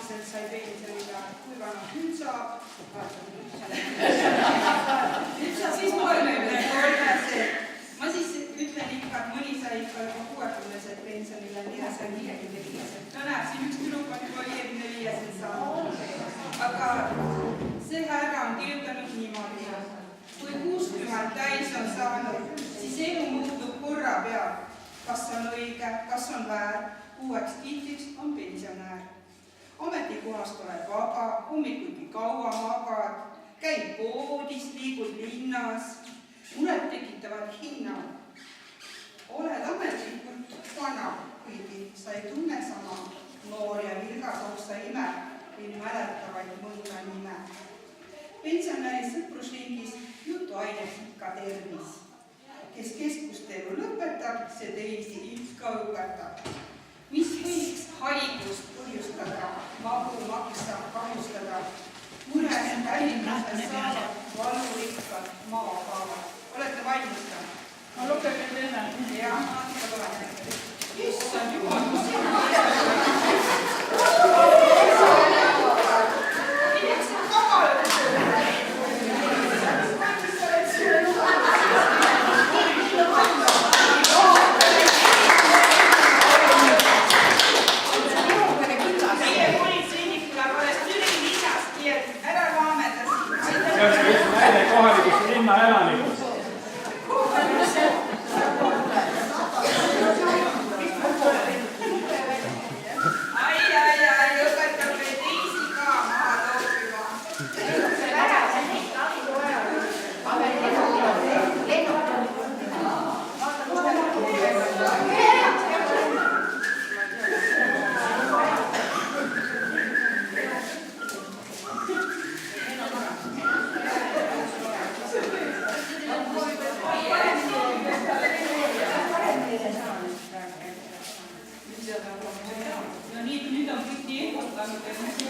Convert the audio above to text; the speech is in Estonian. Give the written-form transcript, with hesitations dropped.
18-aastaselt sai pensioniga, kui vana nüüd saab, siis 33-se. Ma siis ütlen ikka, et mõni sai ikka 60-set pensionile, mida sai 55-set. No näeb, siin üks tüdruk on juba 55-set saanud. Aga see härra on kirjutanud niimoodi. Kui 60 täis on saanud, siis elu muutub korra peal. Kas on õige, kas on väär, uueks tihtiks on pensionäär. Ametikohast oled vaba, hommikuti kaua magad, käib poodis, liigud linnas, mured tekitavad hinnad. Oled ametlikult vana, kuigi sa ei tunne sama, noor ja vilgas otsa ime, või mäletavaid mõnda nime. Pensionäri sõprusringis jutuaineks ikka tervis. Kes keskustelu lõpetab, see teisi ikka õpetab. Mis võiks haigust põhjustada, magu maksa kahjustada, mures välimusel saavad valurikkad maakaavad. Olete valmis ka? Ma lugege teine. Jah, ma olen. Issand jumal, kus siin kohalikust linna elanikust. Ai, õpetab me teisi ka maha toopima. No nüüd on kõik nii ehmutanud, et